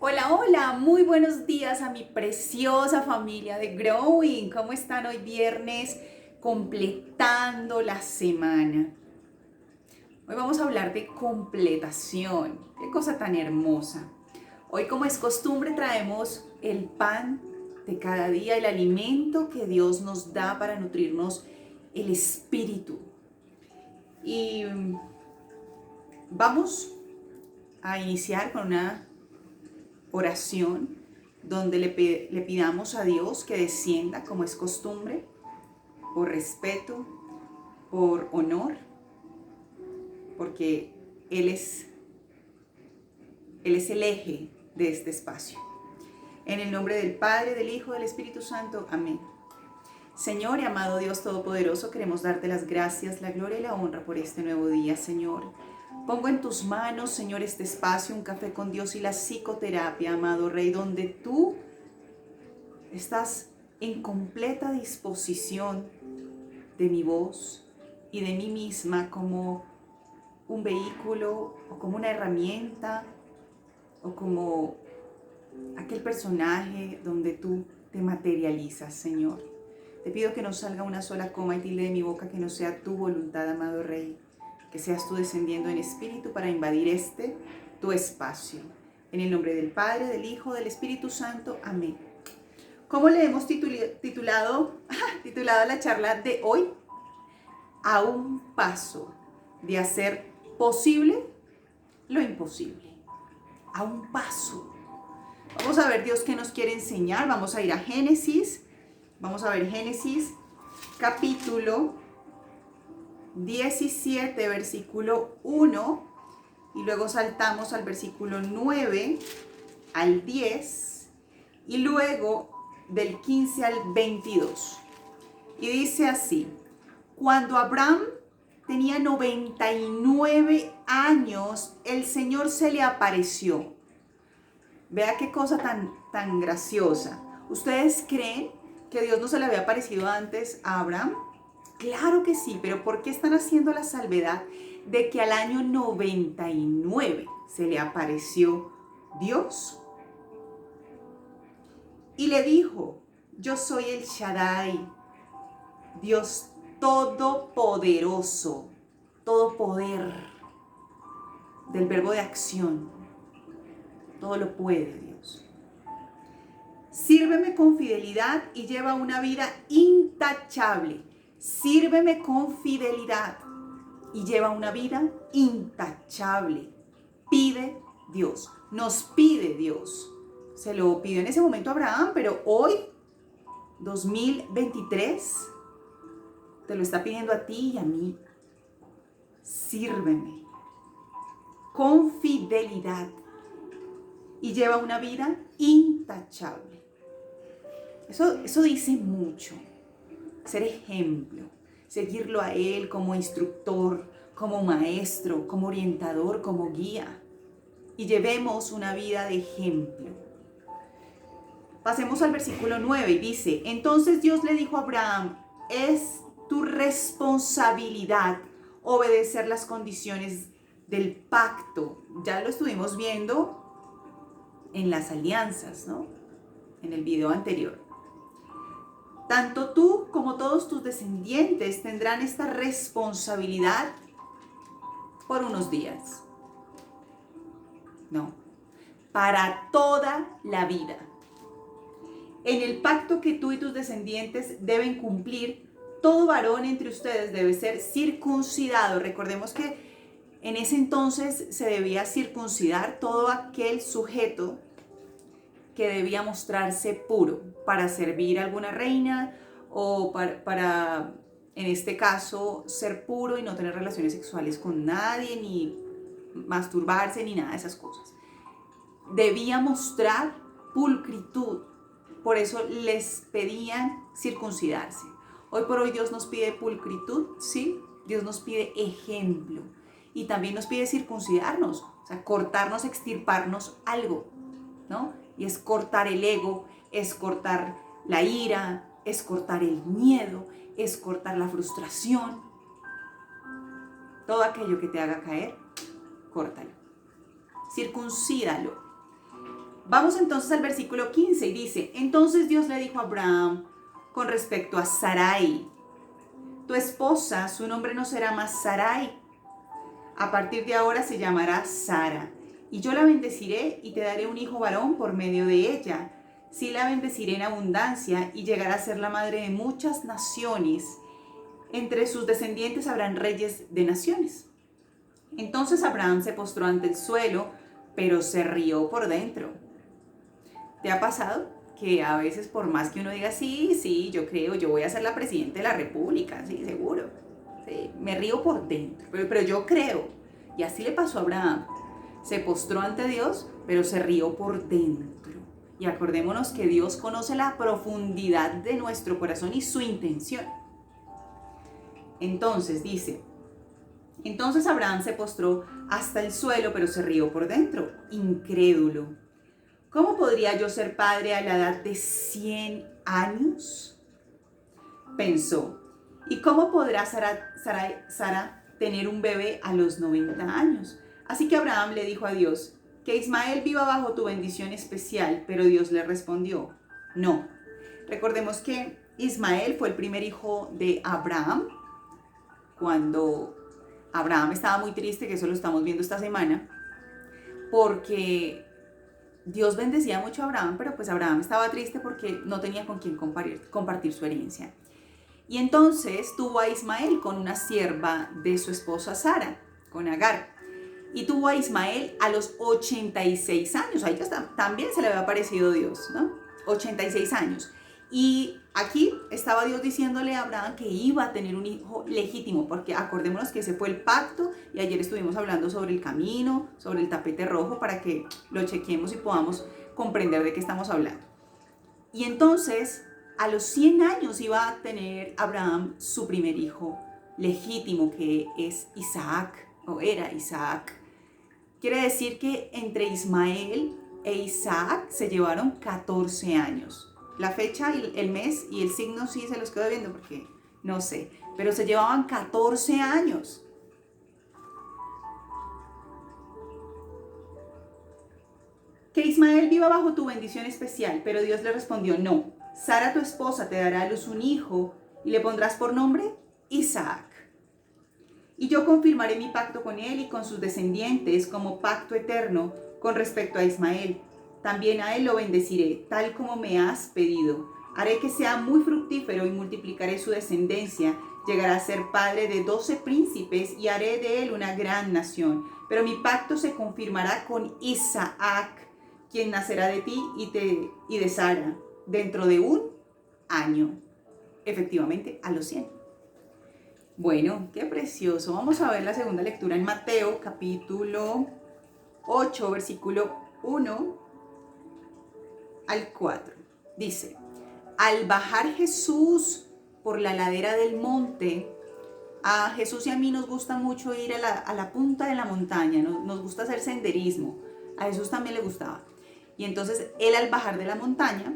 Hola, hola, muy buenos días a mi preciosa familia de Growing. ¿Cómo están hoy viernes completando la semana? Hoy vamos a hablar de completación. Qué cosa tan hermosa. Hoy, como es costumbre, traemos el pan de cada día, el alimento que Dios nos da para nutrirnos el espíritu. Y vamos a iniciar con una oración donde le pidamos a Dios que descienda como es costumbre, por respeto, por honor, porque Él es, Él es el eje de este espacio. En el nombre del Padre, del Hijo, del Espíritu Santo. Amén. Señor y amado Dios Todopoderoso, queremos darte las gracias, la gloria y la honra por este nuevo día, Señor. Pongo en tus manos, Señor, este espacio, un café con Dios y la psicoterapia, amado Rey, donde tú estás en completa disposición de mi voz y de mí misma como un vehículo o como una herramienta o como aquel personaje donde tú te materializas, Señor. Te pido que no salga una sola coma y tilde de mi boca, que no sea tu voluntad, amado Rey, que seas tú descendiendo en espíritu para invadir tu espacio. En el nombre del Padre, del Hijo, del Espíritu Santo. Amén. ¿Cómo le hemos titulado la charla de hoy? A un paso de hacer posible lo imposible. A un paso. Vamos a ver Dios qué nos quiere enseñar. Vamos a ir a Génesis. Vamos a ver Génesis capítulo 17, versículo 1. Y luego saltamos al versículo 9 al 10. Y luego del 15 al 22. Y dice así: cuando Abraham tenía 99 años, el Señor se le apareció. Vea qué cosa tan graciosa. ¿Ustedes creen que Dios no se le había aparecido antes a Abraham? Claro que sí, pero ¿por qué están haciendo la salvedad de que al año 99 se le apareció Dios? Y le dijo: yo soy el Shaddai, Dios todopoderoso, todo poder, del verbo de acción, todo lo puede Dios. Sírveme con fidelidad y lleva una vida intachable. Sírveme con fidelidad y lleva una vida intachable. Pide Dios, nos pide Dios. Se lo pidió en ese momento a Abraham, pero hoy, 2023, te lo está pidiendo a ti y a mí. Sírveme con fidelidad y lleva una vida intachable. Eso dice mucho. Ser ejemplo, seguirlo a Él como instructor, como maestro, como orientador, como guía. Y llevemos una vida de ejemplo. Pasemos al versículo 9 y dice: entonces Dios le dijo a Abraham: es tu responsabilidad obedecer las condiciones del pacto. Ya lo estuvimos viendo en las alianzas, ¿no? En el video anterior. Tanto tú como todos tus descendientes tendrán esta responsabilidad por unos días. No, para toda la vida. En el pacto que tú y tus descendientes deben cumplir, todo varón entre ustedes debe ser circuncidado. Recordemos que en ese entonces se debía circuncidar todo aquel sujeto que debía mostrarse puro para servir a alguna reina o para, en este caso, ser puro y no tener relaciones sexuales con nadie, ni masturbarse, ni nada de esas cosas. Debía mostrar pulcritud, por eso les pedían circuncidarse. Hoy por hoy Dios nos pide pulcritud, ¿sí? Dios nos pide ejemplo y también nos pide circuncidarnos, o sea, cortarnos, extirparnos algo, ¿no? Y es cortar el ego, es cortar la ira, es cortar el miedo, es cortar la frustración. Todo aquello que te haga caer, córtalo. Circuncídalo. Vamos entonces al versículo 15 y dice, entonces Dios le dijo a Abraham con respecto a Sarai, tu esposa, su nombre no será más Sarai, a partir de ahora se llamará Sara, y yo la bendeciré y te daré un hijo varón por medio de ella. Sí la bendeciré en abundancia y llegará a ser la madre de muchas naciones. Entre sus descendientes habrán reyes de naciones. Entonces Abraham se postró ante el suelo, pero se rió por dentro. ¿Te ha pasado que a veces por más que uno diga, sí, yo creo, yo voy a ser la presidenta de la república, sí, seguro, sí, me río por dentro, pero yo creo? Y así le pasó a Abraham. Se postró ante Dios, pero se rió por dentro. Y acordémonos que Dios conoce la profundidad de nuestro corazón y su intención. Entonces dice, entonces Abraham se postró hasta el suelo, pero se rió por dentro, incrédulo. ¿Cómo podría yo ser padre a la edad de 100 años? Pensó. ¿Y cómo podrá Sara tener un bebé a los 90 años? Así que Abraham le dijo a Dios, que Ismael viva bajo tu bendición especial, pero Dios le respondió, no. Recordemos que Ismael fue el primer hijo de Abraham, cuando Abraham estaba muy triste, que eso lo estamos viendo esta semana, porque Dios bendecía mucho a Abraham, pero pues Abraham estaba triste porque no tenía con quién compartir su herencia. Y entonces tuvo a Ismael con una sierva de su esposa Sara, con Agar. Y tuvo a Ismael a los 86 años. A ellos también se le había aparecido Dios, ¿no? 86 años. Y aquí estaba Dios diciéndole a Abraham que iba a tener un hijo legítimo, porque acordémonos que ese fue el pacto, y ayer estuvimos hablando sobre el camino, sobre el tapete rojo, para que lo chequemos y podamos comprender de qué estamos hablando. Y entonces, a los 100 años iba a tener Abraham su primer hijo legítimo, que es Isaac, o era Isaac. Quiere decir que entre Ismael e Isaac se llevaron 14 años. La fecha, el mes y el signo sí se los quedo viendo porque no sé, pero se llevaban 14 años. Que Ismael viva bajo tu bendición especial, pero Dios le respondió, no. Sara tu esposa te dará a luz un hijo y le pondrás por nombre Isaac. Y yo confirmaré mi pacto con él y con sus descendientes como pacto eterno con respecto a Ismael. También a él lo bendeciré, tal como me has pedido. Haré que sea muy fructífero y multiplicaré su descendencia. Llegará a ser padre de 12 príncipes y haré de él una gran nación. Pero mi pacto se confirmará con Isaac, quien nacerá de ti y de Sara, dentro de un año. Efectivamente, a los 100. Bueno, qué precioso. Vamos a ver la segunda lectura en Mateo, capítulo 8, versículo 1 al 4. Dice, al bajar Jesús por la ladera del monte, a Jesús y a mí nos gusta mucho ir a la punta de la montaña, nos gusta hacer senderismo. A Jesús también le gustaba. Y entonces él al bajar de la montaña,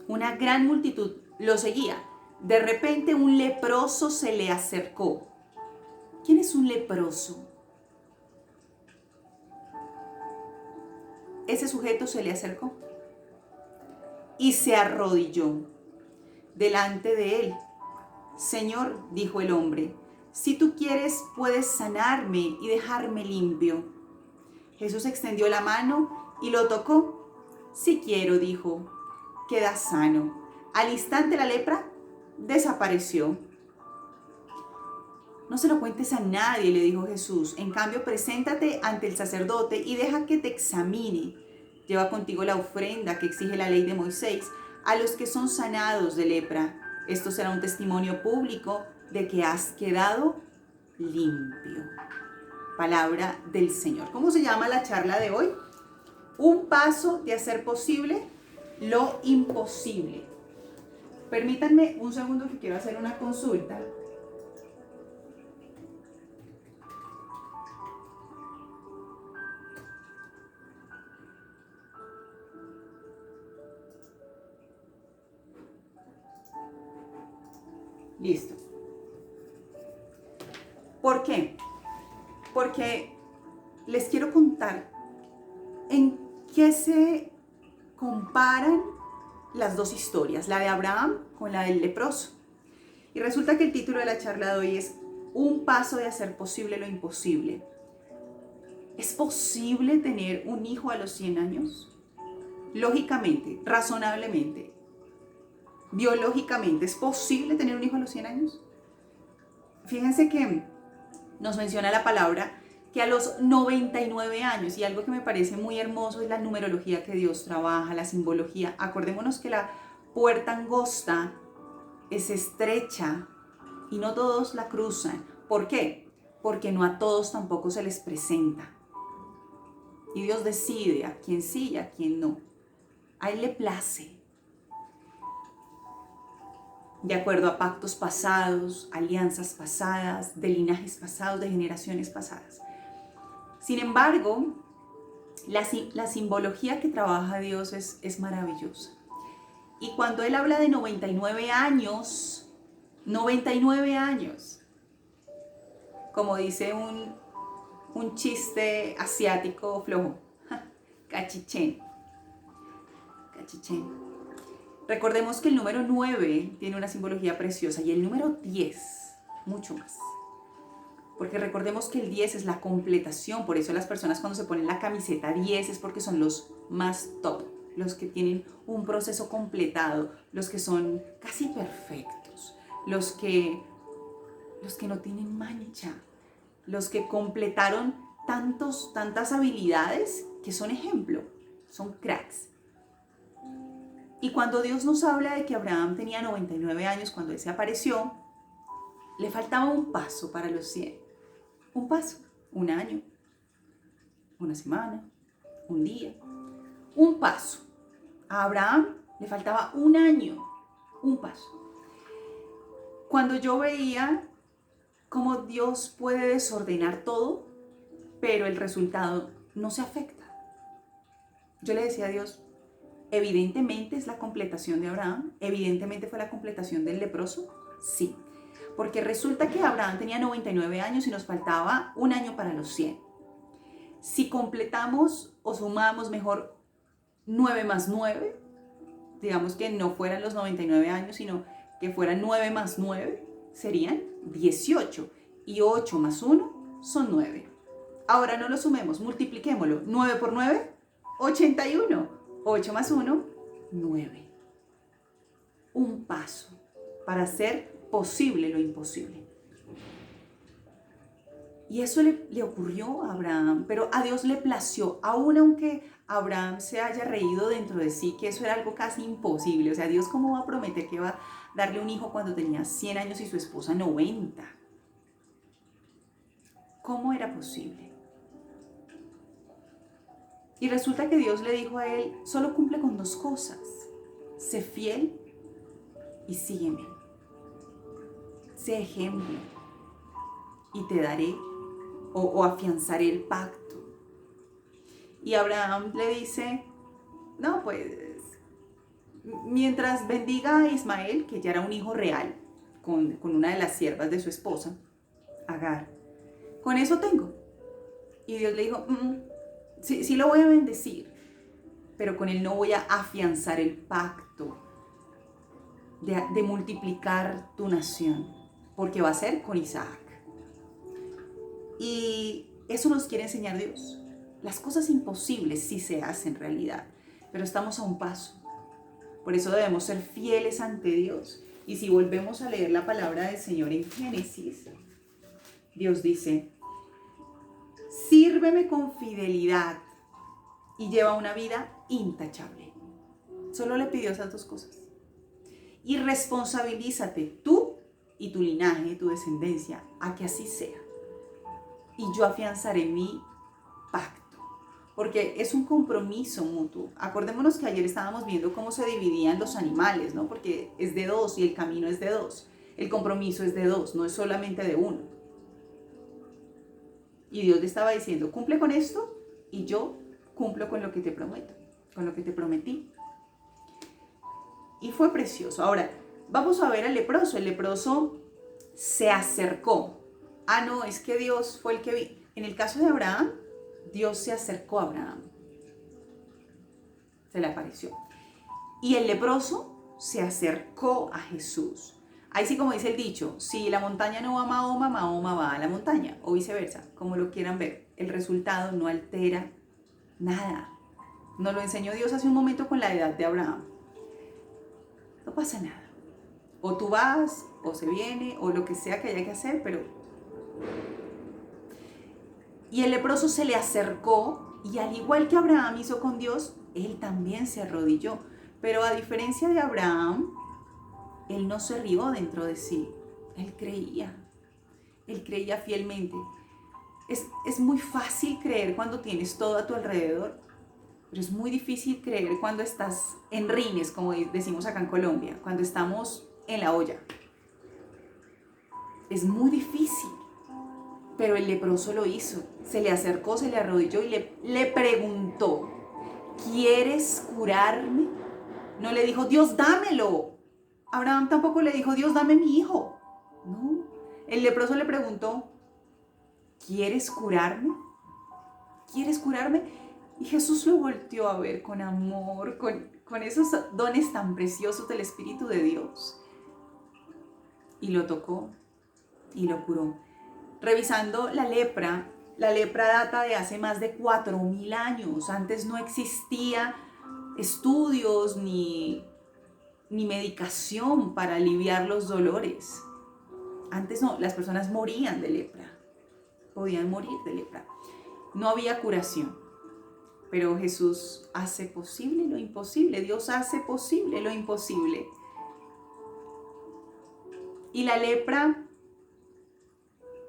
una gran multitud lo seguía. De repente un leproso se le acercó. ¿Quién es un leproso? Ese sujeto se le acercó y se arrodilló delante de él. Señor, dijo el hombre, si tú quieres puedes sanarme y dejarme limpio. Jesús extendió la mano y lo tocó. Si quiero, dijo, queda sano. Al instante la lepra desapareció. No se lo cuentes a nadie, le dijo Jesús. En cambio, preséntate ante el sacerdote y deja que te examine. Lleva contigo la ofrenda que exige la ley de Moisés a los que son sanados de lepra. Esto será un testimonio público de que has quedado limpio. Palabra del Señor. ¿Cómo se llama la charla de hoy? Un paso de hacer posible lo imposible. Permítanme un segundo que quiero hacer una consulta. Listo. ¿Por qué? Porque les quiero contar en qué se comparan las dos historias, la de Abraham con la del leproso. Y resulta que el título de la charla de hoy es Un paso de hacer posible lo imposible. ¿Es posible tener un hijo a los 100 años? Lógicamente, razonablemente, biológicamente, ¿es posible tener un hijo a los 100 años? Fíjense que nos menciona la palabra que a los 99 años, y algo que me parece muy hermoso es la numerología que Dios trabaja, la simbología. Acordémonos que la puerta angosta es estrecha y no todos la cruzan. ¿Por qué? Porque no a todos tampoco se les presenta. Y Dios decide a quién sí y a quién no. A Él le place. De acuerdo a pactos pasados, alianzas pasadas, de linajes pasados, de generaciones pasadas. Sin embargo, la simbología que trabaja Dios es maravillosa. Y cuando Él habla de 99 años, 99 años, como dice un chiste asiático flojo, cachichén, cachichén. Recordemos que el número 9 tiene una simbología preciosa y el número 10 mucho más. Porque recordemos que el 10 es la completación, por eso las personas cuando se ponen la camiseta 10 es porque son los más top, los que tienen un proceso completado, los que son casi perfectos, los que no tienen mancha, los que completaron tantas habilidades que son ejemplo, son cracks. Y cuando Dios nos habla de que Abraham tenía 99 años cuando Él se apareció, le faltaba un paso para los 100. Un paso, un año, una semana, un día, un paso. A Abraham le faltaba un año, un paso. Cuando yo veía cómo Dios puede desordenar todo, pero el resultado no se afecta, yo le decía a Dios, evidentemente es la completación de Abraham, evidentemente fue la completación del leproso, sí. Porque resulta que Abraham tenía 99 años y nos faltaba un año para los 100. Si completamos o sumamos mejor 9 más 9, digamos que no fueran los 99 años, sino que fueran 9 más 9, serían 18. Y 8 más 1 son 9. Ahora no lo sumemos, multipliquémoslo. 9 por 9, 81. 8 más 1, 9. Un paso para hacer posible lo imposible. Y eso le ocurrió a Abraham, pero a Dios le plació, aun aunque Abraham se haya reído dentro de sí, que eso era algo casi imposible. O sea, Dios cómo va a prometer que va a darle un hijo cuando tenía 100 años y su esposa 90. ¿Cómo era posible? Y resulta que Dios le dijo a él, solo cumple con 2 cosas, sé fiel y sígueme. Sé ejemplo y te daré o afianzaré el pacto. Y Abraham le dice, no, pues, mientras bendiga a Ismael, que ya era un hijo real, con una de las siervas de su esposa, Agar, con eso tengo. Y Dios le dijo, sí lo voy a bendecir, pero con él no voy a afianzar el pacto de multiplicar tu nación, porque va a ser con Isaac. Y eso nos quiere enseñar Dios. Las cosas imposibles sí se hacen realidad, pero estamos a un paso. Por eso debemos ser fieles ante Dios. Y si volvemos a leer la palabra del Señor en Génesis, Dios dice, sírveme con fidelidad y lleva una vida intachable. Solo le pidió esas 2 cosas. Y responsabilízate tú y tu linaje, tu descendencia, a que así sea. Y yo afianzaré mi pacto, porque es un compromiso mutuo. Acordémonos que ayer estábamos viendo cómo se dividían los animales, ¿no? Porque es de 2 y el camino es de 2. El compromiso es de 2, no es solamente de 1. Y Dios le estaba diciendo, cumple con esto y yo cumplo con lo que te prometo, con lo que te prometí. Y fue precioso. Ahora, vamos a ver al leproso. El leproso se acercó. Ah, no, es que Dios fue el que vi. En el caso de Abraham, Dios se acercó a Abraham. se le apareció. Y el leproso se acercó a Jesús. Ahí sí, como dice el dicho, si la montaña no va a Mahoma, Mahoma va a la montaña, o viceversa, como lo quieran ver. El resultado no altera nada. Nos lo enseñó Dios hace un momento con la edad de Abraham. No pasa nada. O tú vas, o se viene, o lo que sea que haya que hacer, pero... Y el leproso se le acercó, y al igual que Abraham hizo con Dios, él también se arrodilló. Pero a diferencia de Abraham, él no se rió dentro de sí. Él creía fielmente. Es muy fácil creer cuando tienes todo a tu alrededor, pero es muy difícil creer cuando estás en rines, como decimos acá en Colombia, cuando estamos en la olla. Es muy difícil, pero el leproso lo hizo. Se le acercó, se le arrodilló y le preguntó, ¿quieres curarme? No le dijo, Dios, dámelo. Abraham tampoco le dijo, Dios, dame mi hijo. No, el leproso le preguntó, ¿quieres curarme? ¿Quieres curarme? Y Jesús lo volteó a ver con amor, con esos dones tan preciosos del Espíritu de Dios. Y lo tocó y lo curó. Revisando la lepra data de hace más de 4.000 años. Antes no existía estudios ni medicación para aliviar los dolores. Antes no, las personas morían de lepra. Podían morir de lepra. No había curación. Pero Jesús hace posible lo imposible. Dios hace posible lo imposible. Y la lepra,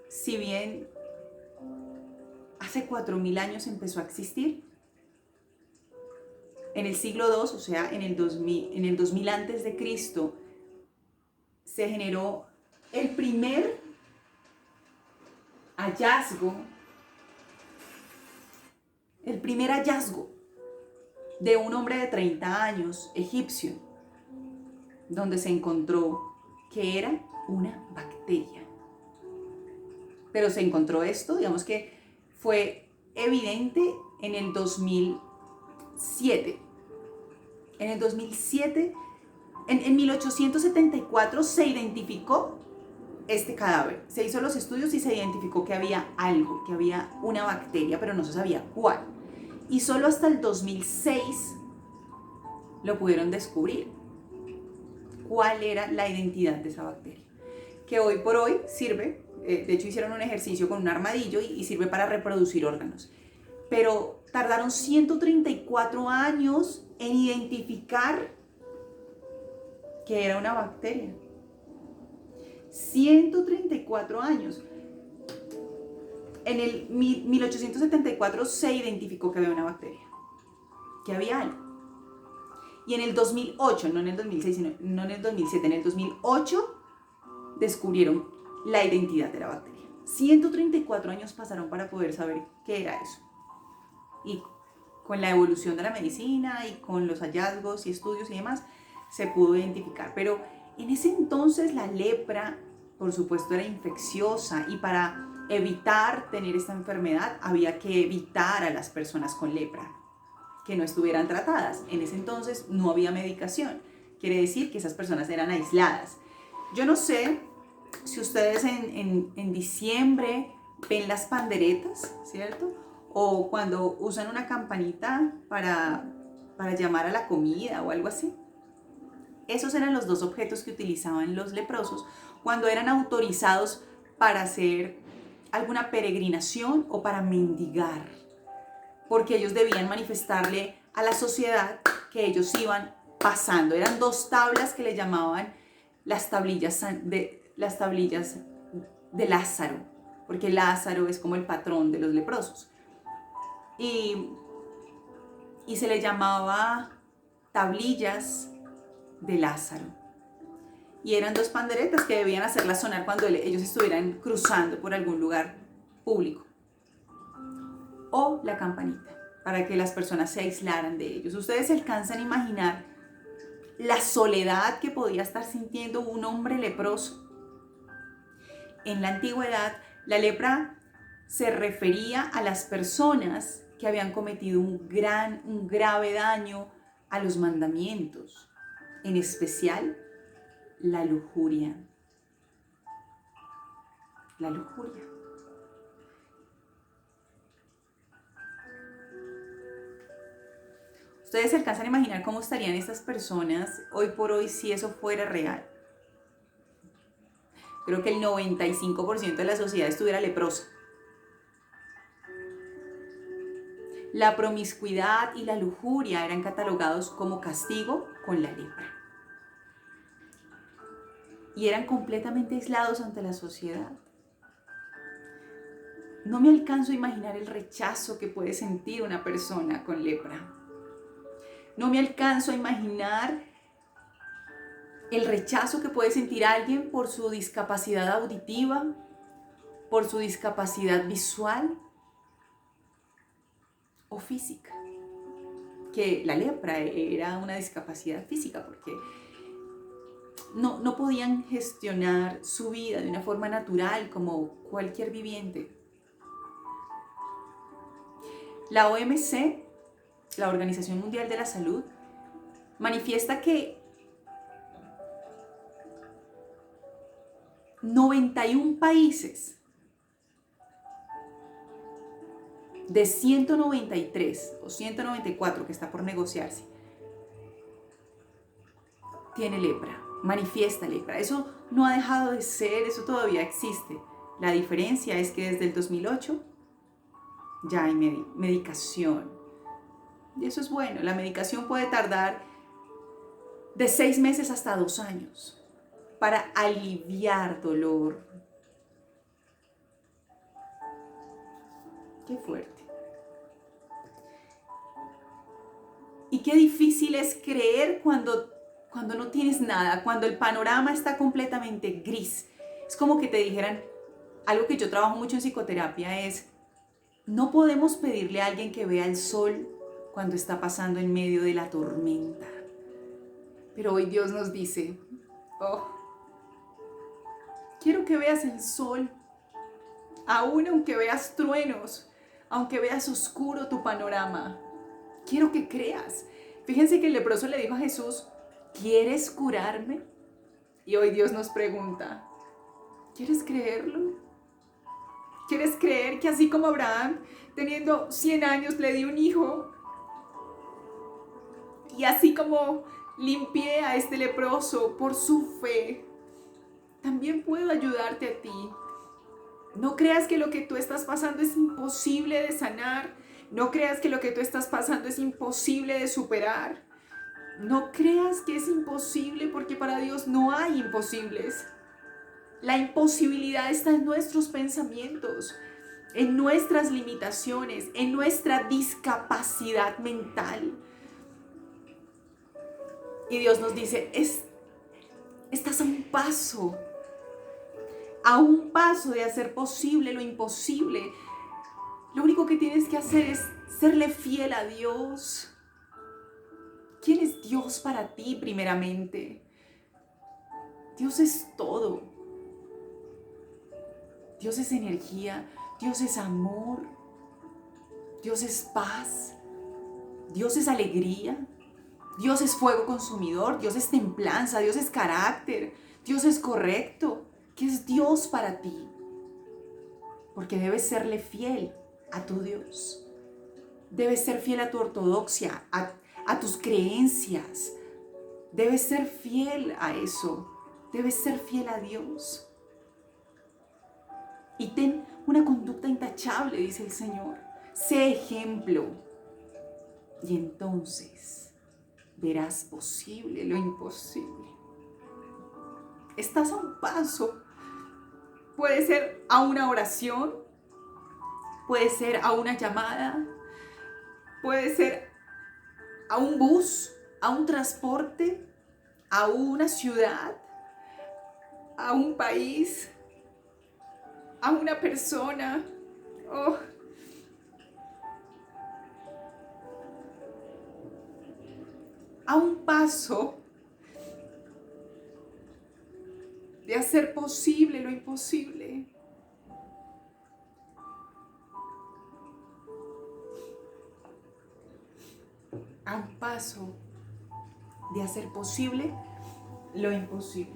si bien hace 4.000 años empezó a existir, en el siglo II, o sea, en el 2000 antes de Cristo, se generó el primer hallazgo de un hombre de 30 años, egipcio, donde se encontró que era una bacteria. Pero se encontró esto, digamos que fue evidente en el 2007. En el 2007, en 1874 se identificó este cadáver. Se hizo los estudios y se identificó que había algo, que había una bacteria, pero no se sabía cuál. Y solo hasta el 2006 lo pudieron descubrir. ¿Cuál era la identidad de esa bacteria? Que hoy por hoy sirve, de hecho hicieron un ejercicio con un armadillo y sirve para reproducir órganos. Pero tardaron 134 años en identificar que era una bacteria. 134 años. En el 1874 se identificó que había una bacteria, que había algo. Y en el 2008, no en el 2006, no en el 2007, en el 2008 descubrieron la identidad de la bacteria. 134 años pasaron para poder saber qué era eso. Y con la evolución de la medicina y con los hallazgos y estudios y demás, se pudo identificar. Pero en ese entonces la lepra, por supuesto, era infecciosa y para evitar tener esta enfermedad había que evitar a las personas con lepra que no estuvieran tratadas. En ese entonces no había medicación. Quiere decir que esas personas eran aisladas. Yo no sé si ustedes en diciembre ven las panderetas, ¿cierto? O cuando usan una campanita para llamar a la comida o algo así. Esos eran los dos objetos que utilizaban los leprosos cuando eran autorizados para hacer alguna peregrinación o para mendigar, porque ellos debían manifestarle a la sociedad que ellos iban pasando. Eran dos tablas que le llamaban las tablillas de Lázaro, porque Lázaro es como el patrón de los leprosos. Y se le llamaba tablillas de Lázaro. Y eran dos panderetas que debían hacerlas sonar cuando ellos estuvieran cruzando por algún lugar público. O la campanita, para que las personas se aislaran de ellos. Ustedes se alcanzan a imaginar la soledad que podía estar sintiendo un hombre leproso. En la antigüedad, la lepra se refería a las personas que habían cometido un grave daño a los mandamientos, en especial la lujuria. La lujuria. Ustedes se alcanzan a imaginar cómo estarían estas personas hoy por hoy si eso fuera real. Creo que el 95% de la sociedad estuviera leprosa. La promiscuidad y la lujuria eran catalogados como castigo con la lepra. Y eran completamente aislados ante la sociedad. No me alcanzo a imaginar el rechazo que puede sentir una persona con lepra. No me alcanzo a imaginar el rechazo que puede sentir alguien por su discapacidad auditiva, por su discapacidad visual o física. Que la lepra era una discapacidad física porque no podían gestionar su vida de una forma natural como cualquier viviente. La OMC, la Organización Mundial de la Salud, manifiesta que 91 países de 193 o 194 que está por negociarse tiene lepra, manifiesta lepra. Eso no ha dejado de ser, eso todavía existe. La diferencia es que desde el 2008 ya hay medicación. Y eso es bueno. La medicación puede tardar de 6 meses hasta 2 años para aliviar dolor. Qué fuerte. Y qué difícil es creer cuando no tienes nada, cuando el panorama está completamente gris. Es como que te dijeran, algo que yo trabajo mucho en psicoterapia es, no podemos pedirle a alguien que vea el sol cuando está pasando en medio de la tormenta. Pero hoy Dios nos dice, oh, quiero que veas el sol, aún aunque veas truenos, aunque veas oscuro tu panorama. Quiero que creas. Fíjense que el leproso le dijo a Jesús, ¿quieres curarme? Y hoy Dios nos pregunta, ¿quieres creerlo? ¿Quieres creer que así como Abraham, teniendo 100 años, le dio un hijo? Y así como limpié a este leproso por su fe, también puedo ayudarte a ti. No creas que lo que tú estás pasando es imposible de sanar. No creas que lo que tú estás pasando es imposible de superar. No creas que es imposible porque para Dios no hay imposibles. La imposibilidad está en nuestros pensamientos, en nuestras limitaciones, en nuestra discapacidad mental. Y Dios nos dice, estás a un paso de hacer posible lo imposible. Lo único que tienes que hacer es serle fiel a Dios. ¿Quién es Dios para ti primeramente? Dios es todo. Dios es energía, Dios es amor, Dios es paz, Dios es alegría, Dios es fuego consumidor, Dios es templanza, Dios es carácter, Dios es correcto. ¿Qué es Dios para ti? Porque debes serle fiel a tu Dios. Debes ser fiel a tu ortodoxia, a tus creencias. Debes ser fiel a eso. Debes ser fiel a Dios. Y ten una conducta intachable, dice el Señor. Sé ejemplo. Y entonces verás posible lo imposible. Estás a un paso. Puede ser a una oración, puede ser a una llamada, puede ser a un bus, a un transporte, a una ciudad, a un país, a una persona. Oh. A un paso de hacer posible lo imposible. A un paso de hacer posible lo imposible.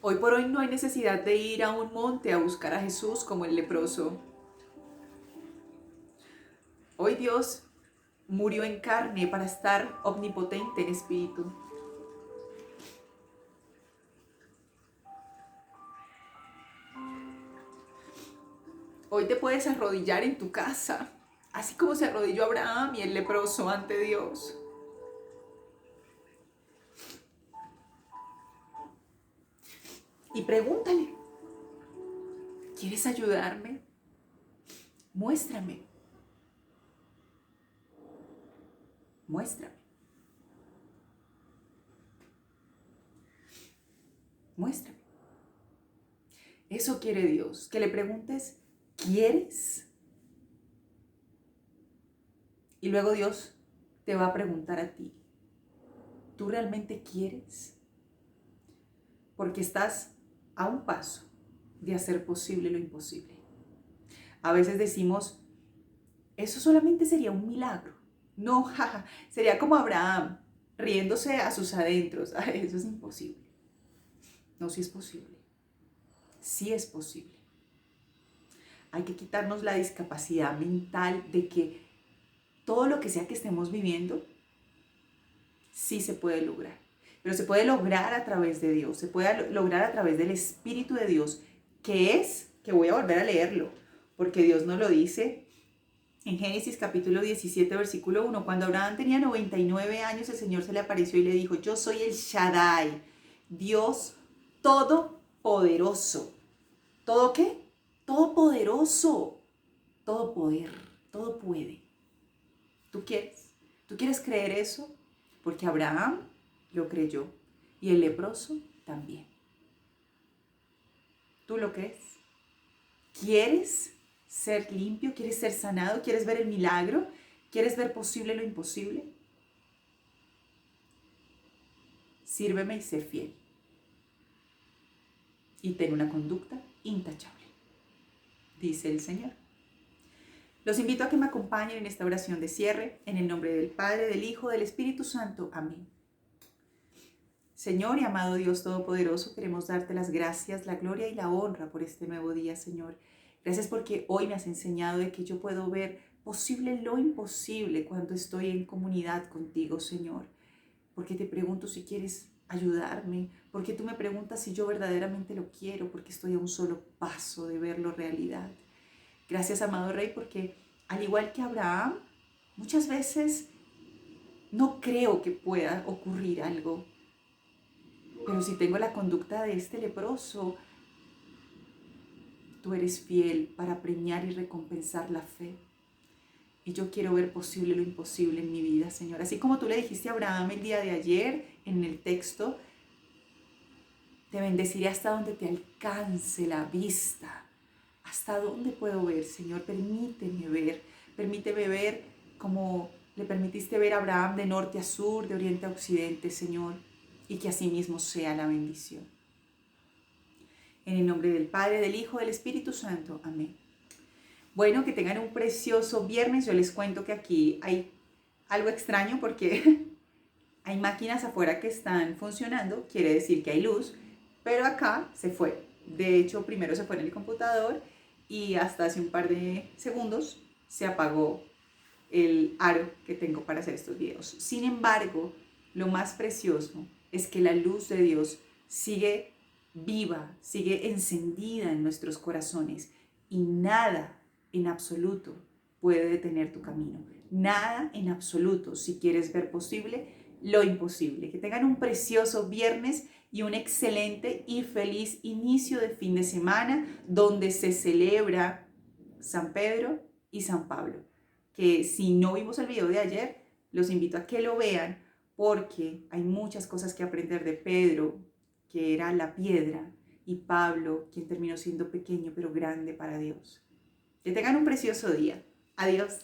Hoy por hoy no hay necesidad de ir a un monte a buscar a Jesús como el leproso. Hoy Dios murió en carne para estar omnipotente en espíritu. Hoy te puedes arrodillar en tu casa, así como se arrodilló Abraham y el leproso ante Dios. Y pregúntale, ¿quieres ayudarme? Muéstrame. Muéstrame. Muéstrame. Eso quiere Dios, que le preguntes, ¿quieres? Y luego Dios te va a preguntar a ti, ¿tú realmente quieres? Porque estás a un paso de hacer posible lo imposible. A veces decimos, eso solamente sería un milagro. No, jaja, sería como Abraham, riéndose a sus adentros. Ay, eso es imposible. No, sí es posible. Sí es posible. Hay que quitarnos la discapacidad mental de que todo lo que sea que estemos viviendo, sí se puede lograr. Pero se puede lograr a través de Dios, se puede lograr a través del Espíritu de Dios, que voy a volver a leerlo, porque Dios nos lo dice en Génesis capítulo 17, versículo 1. Cuando Abraham tenía 99 años, el Señor se le apareció y le dijo, yo soy el Shaddai, Dios todopoderoso. ¿Todo qué? Todopoderoso, todo poder, todo puede. ¿Tú quieres? ¿Tú quieres creer eso? Porque Abraham lo creyó y el leproso también. ¿Tú lo crees? ¿Quieres ser limpio? ¿Quieres ser sanado? ¿Quieres ver el milagro? ¿Quieres ver posible lo imposible? Sírveme y sé fiel. Y ten una conducta intachable, dice el Señor. Los invito a que me acompañen en esta oración de cierre, en el nombre del Padre, del Hijo, del Espíritu Santo. Amén. Señor y amado Dios Todopoderoso, queremos darte las gracias, la gloria y la honra por este nuevo día, Señor. Gracias porque hoy me has enseñado de que yo puedo ver posible lo imposible cuando estoy en comunidad contigo, Señor. Porque te pregunto si quieres ayudarme, porque tú me preguntas si yo verdaderamente lo quiero, porque estoy a un solo paso de verlo realidad. Gracias, amado Rey, porque al igual que Abraham, muchas veces no creo que pueda ocurrir algo. Pero si tengo la conducta de este leproso, tú eres fiel para premiar y recompensar la fe. Y yo quiero ver posible lo imposible en mi vida, Señor. Así como tú le dijiste a Abraham el día de ayer en el texto, te bendeciré hasta donde te alcance la vista. ¿Hasta dónde puedo ver, Señor? Permíteme ver como le permitiste ver a Abraham de norte a sur, de oriente a occidente, Señor, y que así mismo sea la bendición. En el nombre del Padre, del Hijo, del Espíritu Santo. Amén. Bueno, que tengan un precioso viernes. Yo les cuento que aquí hay algo extraño porque hay máquinas afuera que están funcionando, quiere decir que hay luz, pero acá se fue. De hecho, primero se fue en el computador y hasta hace un par de segundos se apagó el aro que tengo para hacer estos videos. Sin embargo, lo más precioso es que la luz de Dios sigue viva, sigue encendida en nuestros corazones y nada en absoluto puede detener tu camino. Nada en absoluto si quieres ver posible lo imposible. Que tengan un precioso viernes y un excelente y feliz inicio de fin de semana donde se celebra San Pedro y San Pablo. Que si no vimos el video de ayer, los invito a que lo vean porque hay muchas cosas que aprender de Pedro, que era la piedra, y Pablo, quien terminó siendo pequeño pero grande para Dios. Que tengan un precioso día. Adiós.